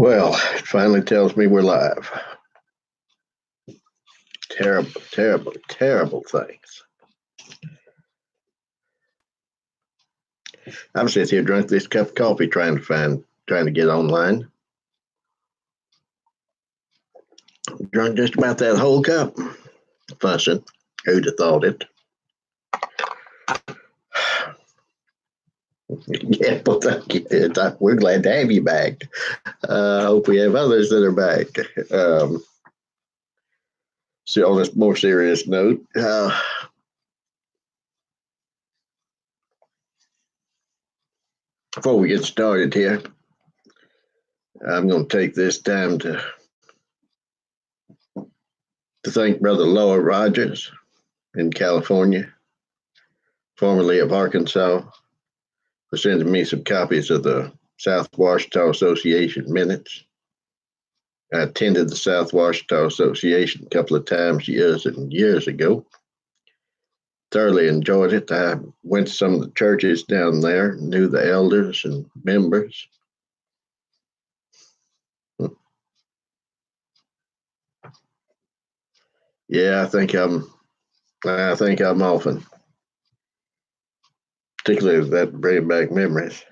Well, it finally tells me we're live. Terrible, terrible, terrible things. I'm sitting here drunk this cup of coffee trying to get online. Drunk just about that whole cup. Fussing. Who'd have thought it? Yeah, well, thank you. We're glad to have you back. I hope we have others that are back. So on a more serious note, before we get started here, I'm going to take this time to thank Brother Loa Rogers in California, formerly of Arkansas, for sending me some copies of the South Washita Association minutes. I attended the South Washita Association a couple of times years and years ago. Thoroughly enjoyed it. I went to some of the churches down there, knew the elders and members. Yeah, I think I'm often, particularly that bringing back memories.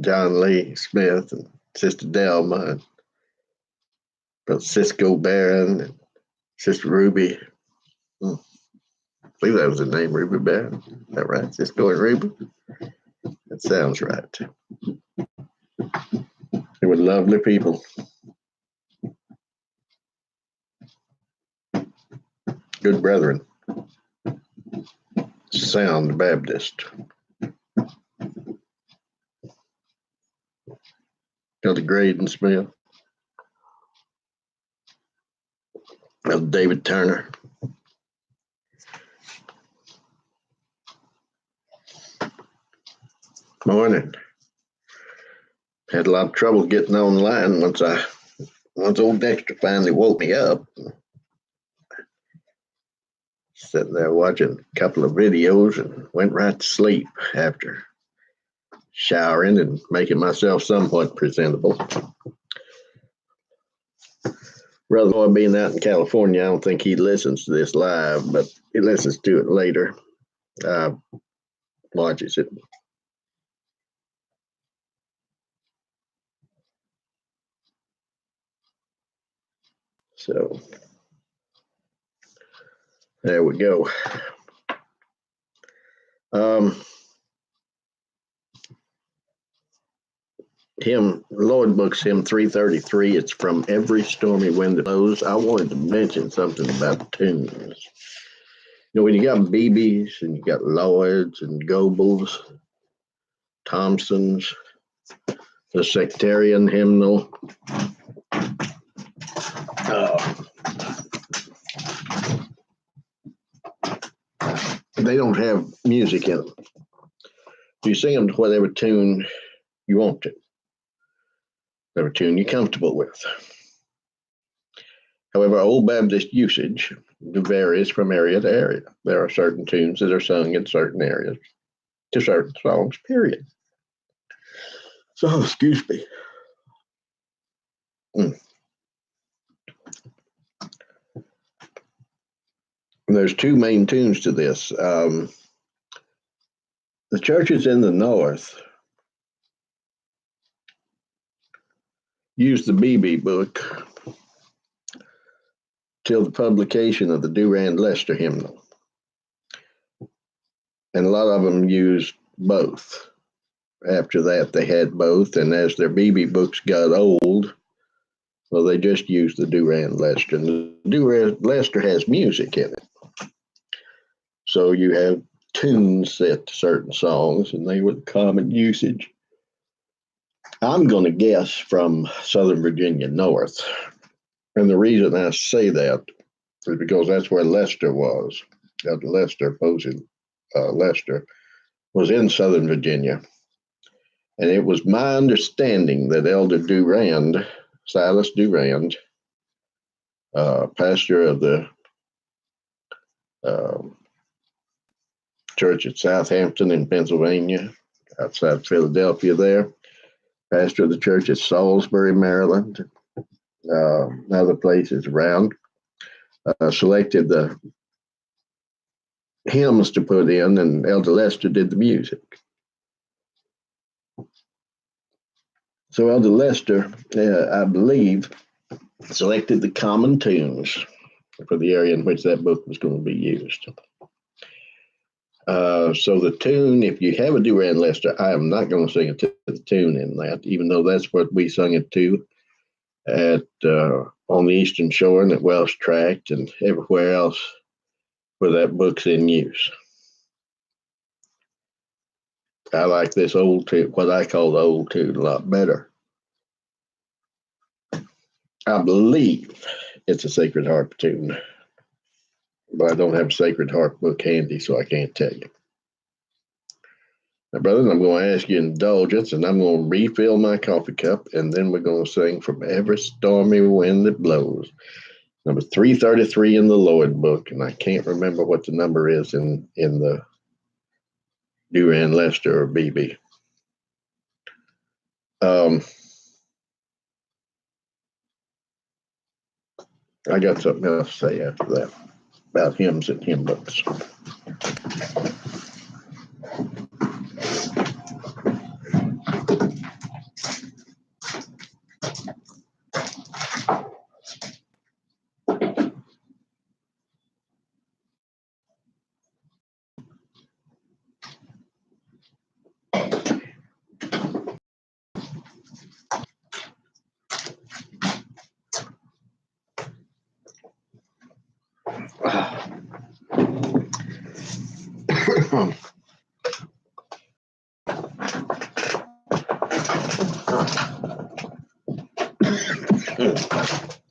John Lee Smith and Sister Delma and Brother Cisco Barron and Sister Ruby. I believe that was the name, Ruby Barron. Is that right? Cisco and Ruby? That sounds right. They were lovely people. Good brethren. Sound Baptist. Elder Graydon Smith. Elder David Turner. Morning. Had a lot of trouble getting online once old Dexter finally woke me up. Sitting there watching a couple of videos and went right to sleep after showering and making myself somewhat presentable. Brother Boy being out in California, I don't think he listens to this live, but he listens to it later. Watches it. So there we go. Lord Books, hymn 333. It's from Every Stormy Wind That Blows. I wanted to mention something about tunes. When you got Beebe's and you got Lloyd's and Goebels, Thompson's, the Sectarian Hymnal, they don't have music in them. You sing them to whatever tune you want to, whatever tune you're comfortable with. However, Old Baptist usage varies from area to area. There are certain tunes that are sung in certain areas to certain songs, period. So, excuse me. There's two main tunes to this. The churches in the north used the Beebe book till the publication of the Durand-Lester hymnal. And a lot of them used both. After that, they had both, and as their Beebe books got old, well, they just used the Durand-Lester. And the Durand-Lester has music in it. So you have tunes set to certain songs, and they were the common usage. I'm going to guess from Southern Virginia north. And the reason I say that is because that's where Lester was. Lester was in Southern Virginia. And it was my understanding that Elder Durand, Silas Durand, pastor of the church at Southampton in Pennsylvania, outside Philadelphia there, pastor of the church at Salisbury, Maryland, other places around, selected the hymns to put in, and Elder Lester did the music. So Elder Lester, I believe, selected the common tunes for the area in which that book was going to be used. So the tune, if you have a Duran Lester, I am not going to sing it to the tune in that, even though that's what we sung it to at on the Eastern Shore and at Welsh Tract and everywhere else where that book's in use. I like this old tune, what I call the old tune, a lot better. I believe it's a Sacred Harp tune, but I don't have a Sacred Harp book handy, so I can't tell you. Now, brother, I'm going to ask you indulgence, and I'm going to refill my coffee cup, and then we're going to sing From Every Stormy Wind That Blows, number 333 in the Lloyd book, and I can't remember what the number is in the Duran Lester or BB. I got something else to say after that about hymns and hymn books.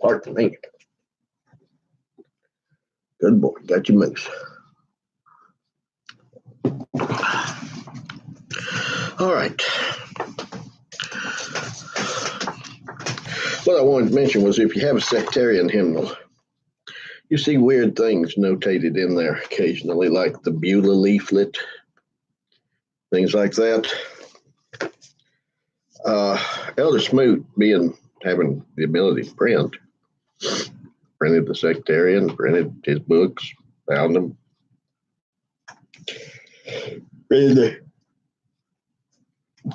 Pardon me. Good boy, got your moose. All right. What I wanted to mention was if you have a sectarian hymnal, you see weird things notated in there occasionally, like the Beulah leaflet, things like that. Elder Smoot, having the ability to print, printed the sectarian, printed his books, found them, printed the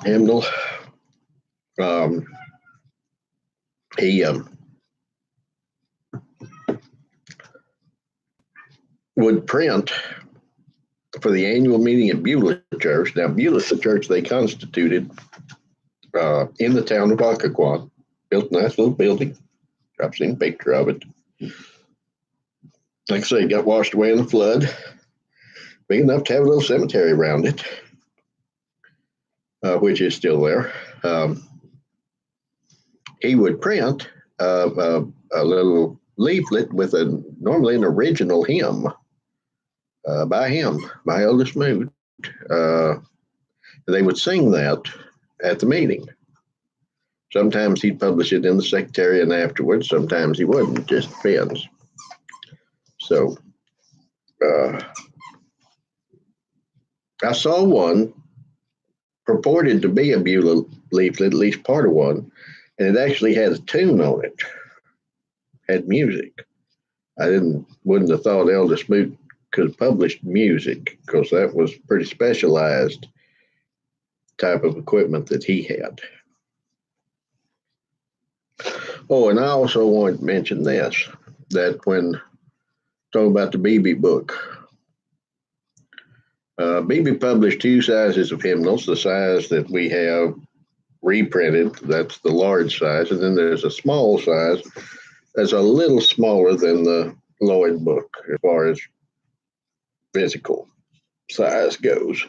hymnal. He would print for the annual meeting at Beulah Church. Now, Beulah's the church they constituted in the town of Occoquan. Built a nice little building. I've seen a picture of it. Like I say, it got washed away in the flood. Big enough to have a little cemetery around it, which is still there. He would print a little leaflet with normally an original hymn by Elder Smoot. They would sing that at the meeting. Sometimes he'd publish it in the sectarian afterwards. Sometimes he wouldn't. Just depends. So I saw one purported to be a Beulah leaflet, at least part of one, and it actually had a tune on it, had music. I wouldn't have thought Elder Smoot could have published music, because that was pretty specialized type of equipment that he had. Oh, and I also wanted to mention this, that when talking about the BB book, BB published two sizes of hymnals, the size that we have reprinted, that's the large size, and then there's a small size that's a little smaller than the Lloyd book as far as physical size goes.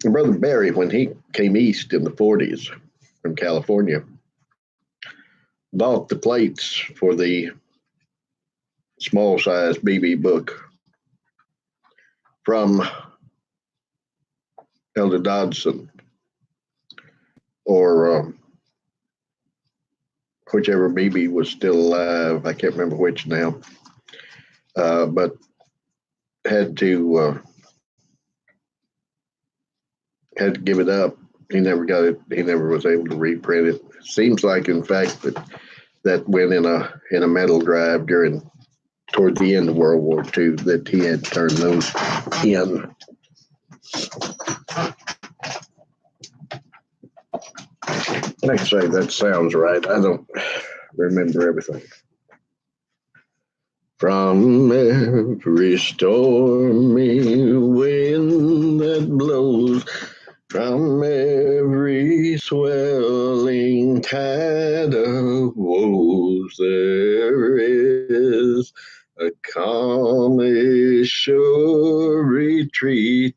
And Brother Barry, when he came east in the 40s from California, bought the plates for the small size BB book from Elder Dodson, or whichever BB was still alive. I can't remember which now, but had to had to give it up. He never got it. He never was able to reprint it. Seems like, in fact, that went in a metal drive toward the end of World War II, that he had turned those in. Like I say, that sounds right. I don't remember everything. From every stormy wind that blows, from every swelling tide of woes, there is a calm, a sure retreat.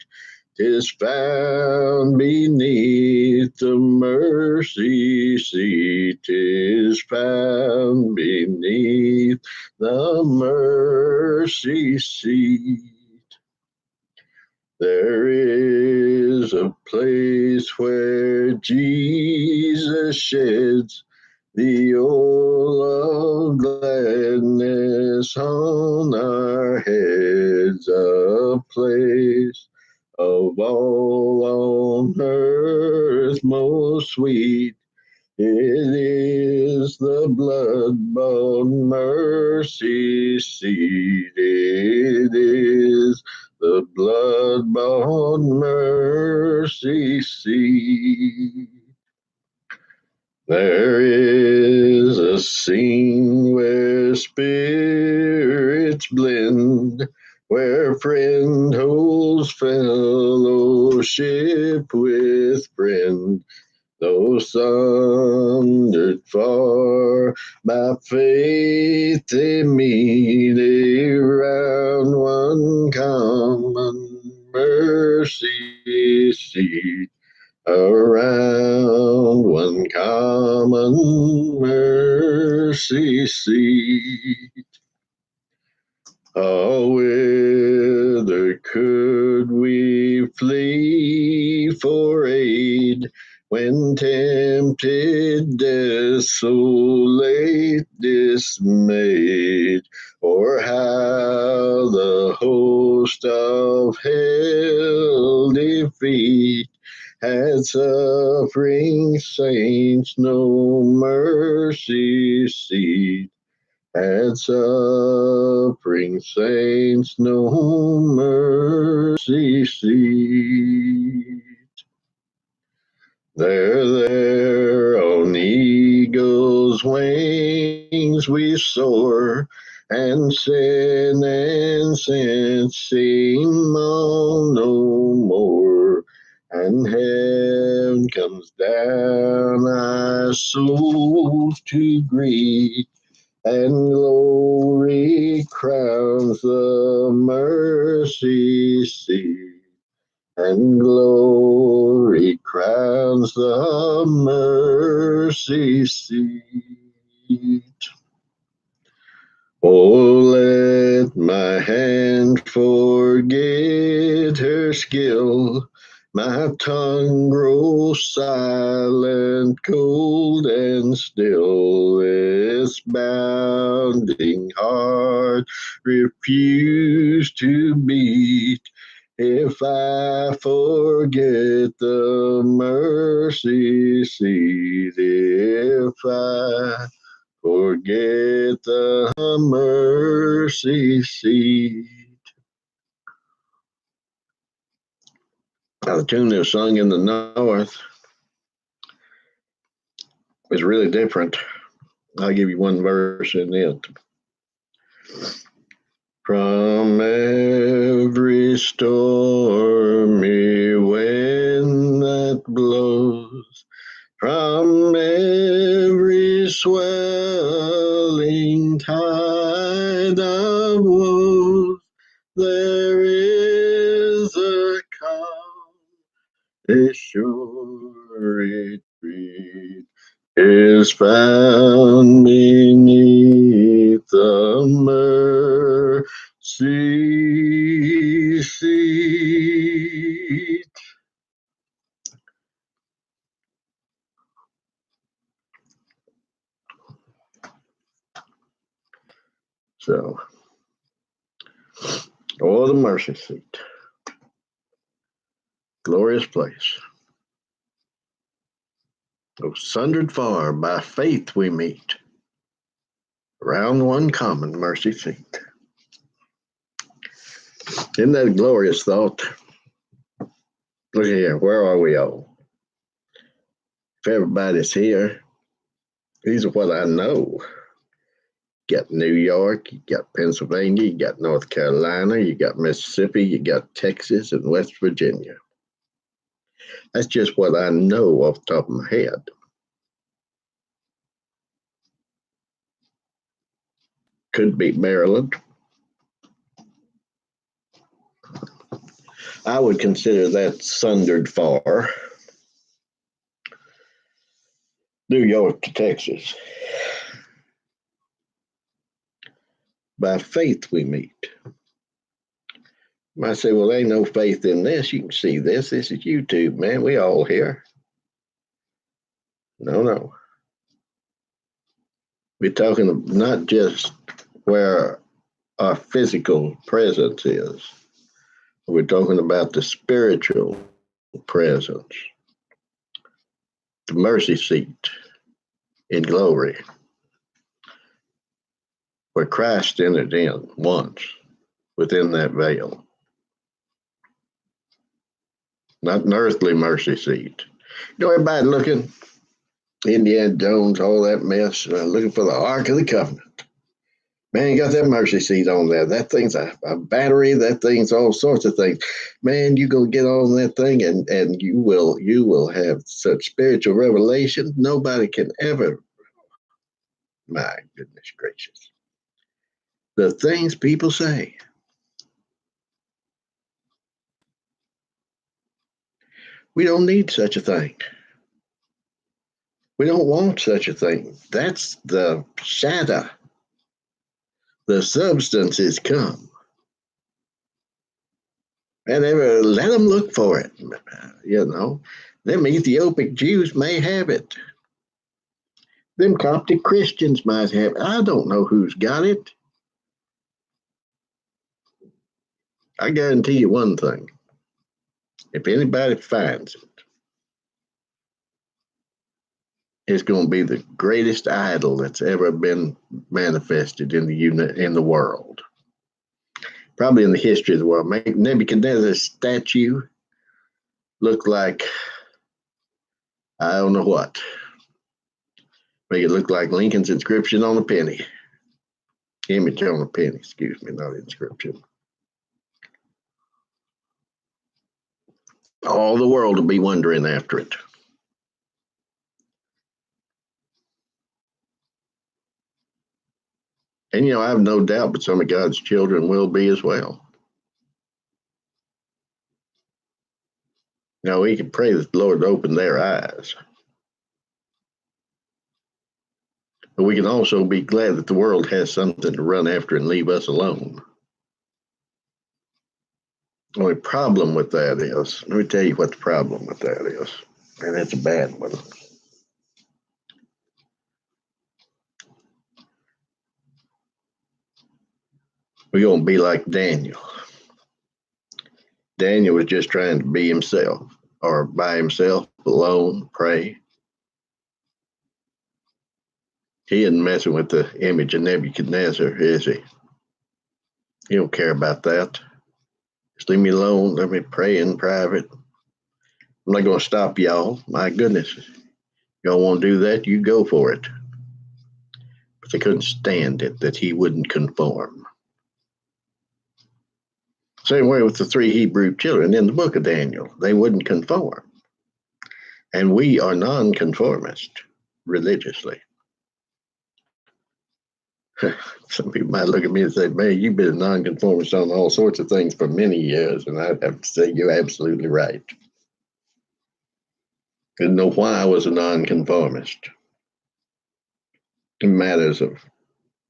'Tis found beneath the mercy seat. 'Tis found beneath the mercy seat. There is a place where Jesus sheds the oil of gladness on our heads, a place of all on earth most sweet. It is the blood-bought mercy seat. It is the blood-bought mercy seat. There is a scene where spirits blend, where friend holds fellowship with friend. Though sundered far by faith, they meet around one common mercy seat. Around one common mercy seat. Oh, whither could we flee for aid when tempted, desolate, dismayed? Or how the host of hell defeat had suffering saints no mercy seat. Had suffering saints no mercy seat. There on eagle's wings we soar, and sin and sense seem all no more. And heaven comes down our souls to greet, and glory crowns the mercy seat. And glory crowns the mercy seat. Oh, let my hand forget her skill, my tongue grow silent, cold and still. This bounding heart refuse to beat, if I forget the mercy seat. If I forget the mercy seat. Now, the tune that was sung in the north is really different. I'll give you one verse in it. From every stormy wind that blows, from every swelling tide of woes, there is a calm, a sure retreat is found beneath the mercy seat. So, oh, the mercy seat. Glorious place. Though sundered far, by faith we meet, around one common mercy seat. Isn't that a glorious thought? Look here, where are we all? If everybody's here, these are what I know. You got New York, you got Pennsylvania, you got North Carolina, you got Mississippi, you got Texas and West Virginia. That's just what I know off the top of my head. Could be Maryland. I would consider that sundered far. New York to Texas. By faith we meet. You might say, well, there ain't no faith in this. You can see this. This is YouTube, man. We all here. No. We're talking not just where our physical presence is. We're talking about the spiritual presence, the mercy seat in glory, where Christ entered in once within that veil. Not an earthly mercy seat. You know, everybody looking, Indiana Jones, all that mess, looking for the Ark of the Covenant. Man, you got that mercy seat on there. That thing's a battery. That thing's all sorts of things. Man, you go get on that thing and you will have such spiritual revelation nobody can ever. My goodness gracious. The things people say. We don't need such a thing. We don't want such a thing. That's the shadow. The substance is come. And let them look for it. You know, them Ethiopic Jews may have it. Them Coptic Christians might have it. I don't know who's got it. I guarantee you one thing. If anybody finds it, it's going to be the greatest idol that's ever been manifested in the world. Probably in the history of the world. Make Nebuchadnezzar's statue look like, I don't know what. Make it look like Lincoln's inscription on a penny. Image on a penny, excuse me, not inscription. All the world will be wondering after it. And, you know, I have no doubt but some of God's children will be as well. Now, we can pray that the Lord open their eyes. But we can also be glad that the world has something to run after and leave us alone. The only problem with that is, let me tell you what the problem with that is, and it's a bad one. We're going to be like Daniel. Daniel was just trying to be himself, or by himself, alone, pray. He isn't messing with the image of Nebuchadnezzar, is he? He don't care about that. Just leave me alone. Let me pray in private. I'm not going to stop y'all. My goodness. Y'all want to do that? You go for it. But they couldn't stand it that he wouldn't conform. Same way with the three Hebrew children in the book of Daniel. They wouldn't conform. And we are nonconformist religiously. Some people might look at me and say, man, you've been a nonconformist on all sorts of things for many years. And I'd have to say, you're absolutely right. I didn't know why I was a nonconformist in matters of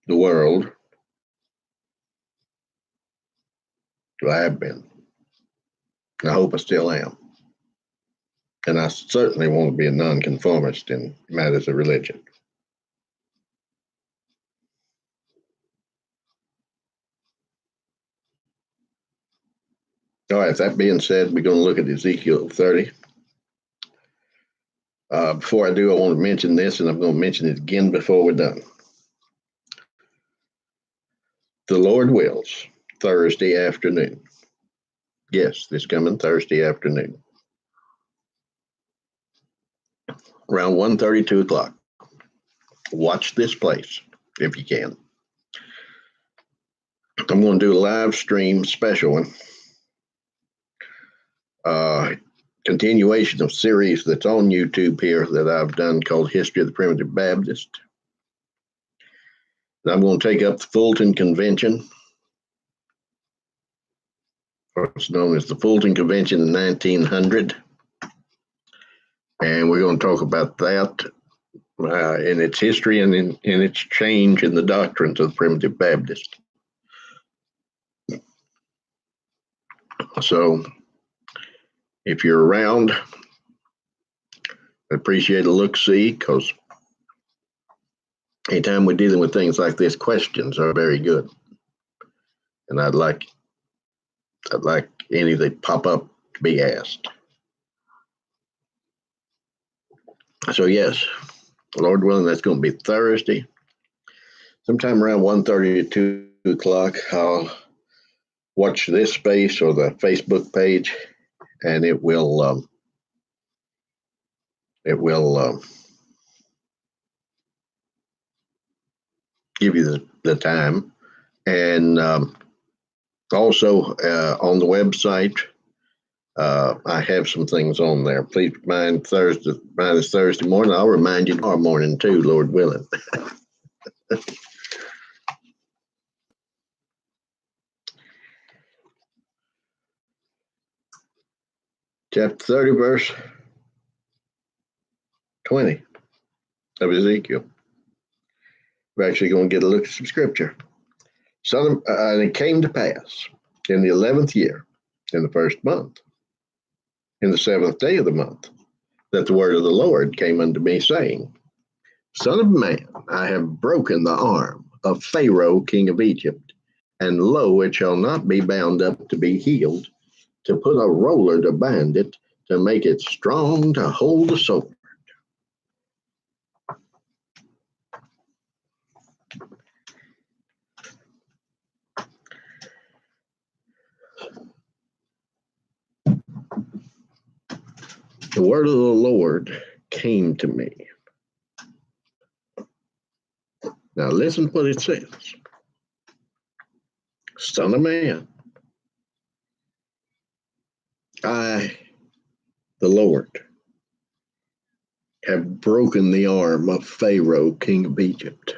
the world. I have been. And I hope I still am. And I certainly won't be a nonconformist in matters of religion. All right, that being said, we're going to look at Ezekiel 30. Before I do, I want to mention this, and I'm going to mention it again before we're done. The Lord wills, Thursday afternoon. Yes, this coming Thursday afternoon. Around 1:30, 2 o'clock. Watch this place if you can. I'm going to do a live stream special one. Continuation of series that's on YouTube here that I've done called History of the Primitive Baptist. And I'm going to take up the Fulton Convention, or it's known as the Fulton Convention in 1900. And we're going to talk about that in its history and in its change in the doctrines of the Primitive Baptist. So if you're around, I appreciate a look-see, because anytime we're dealing with things like this, questions are very good. And I'd like any that pop up to be asked. So yes, Lord willing, that's going to be Thursday, sometime around 1:30 to 2 o'clock. I'll watch this space or the Facebook page, and it will give you the time. And also on the website, I have some things on there. Please mind is Thursday morning. I'll remind you tomorrow morning too, Lord willing. Chapter 30, verse 20 of Ezekiel. We're actually going to get a look at some scripture. And it came to pass in the 11th year, in the first month, in the 7th day of the month, that the word of the Lord came unto me, saying, Son of man, I have broken the arm of Pharaoh, king of Egypt, and lo, it shall not be bound up to be healed, to put a roller to bind it, to make it strong to hold the sword. The word of the Lord came to me. Now listen to what it says. Son of man, I, the Lord, have broken the arm of Pharaoh, king of Egypt.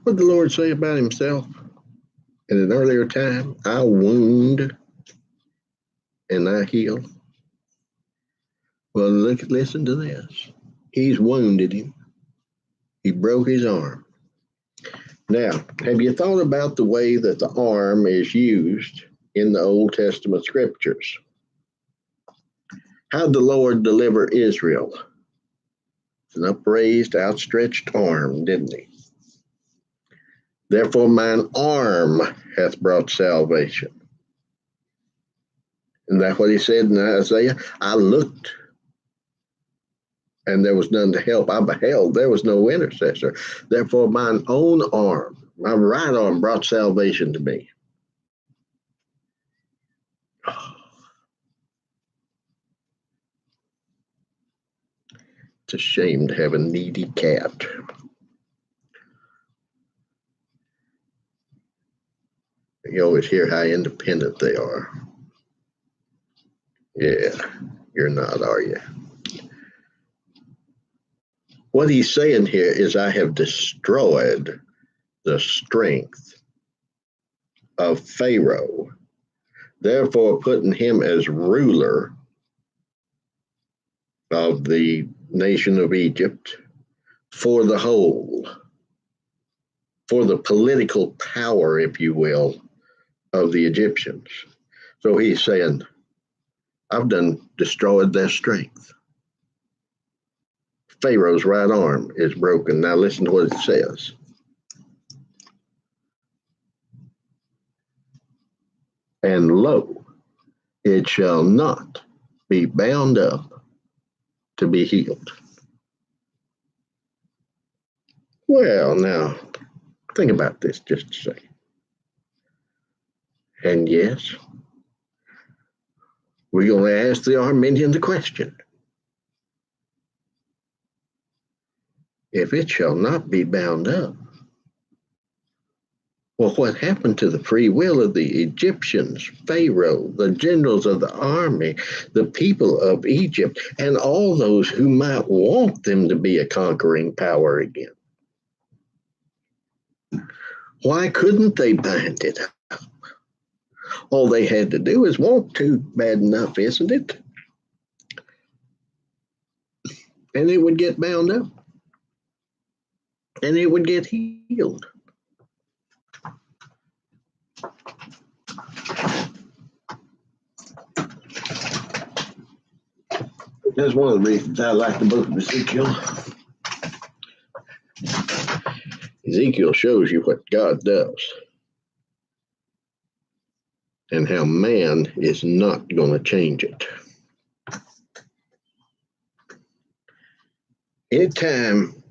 What did the Lord say about himself in an earlier time? I wound and I heal. Well, listen to this. He's wounded him. He broke his arm. Now, have you thought about the way that the arm is used in the Old Testament scriptures? How did the Lord deliver Israel? An upraised, outstretched arm, didn't he? Therefore, mine arm hath brought salvation. And that's what he said in Isaiah. I looked, and there was none to help. I beheld, there was no intercessor. Therefore, mine own arm, my right arm, brought salvation to me. It's a shame to have a needy cat. You always hear how independent they are. Yeah, you're not, are you? What he's saying here is, I have destroyed the strength of Pharaoh, therefore putting him as ruler of the nation of Egypt for the whole, for the political power, if you will, of the Egyptians. So he's saying, I've destroyed their strength. Pharaoh's right arm is broken. Now listen to what it says. And lo, it shall not be bound up to be healed. Well, now, think about this just a second. And yes, we're going to ask the Arminian the question. If it shall not be bound up, well, what happened to the free will of the Egyptians, Pharaoh, the generals of the army, the people of Egypt, and all those who might want them to be a conquering power again? Why couldn't they bind it up? All they had to do is want to, bad enough, isn't it? And it would get bound up. And it would get healed. That's one of the reasons I like the book of Ezekiel. Ezekiel shows you what God does and how man is not going to change it. Anytime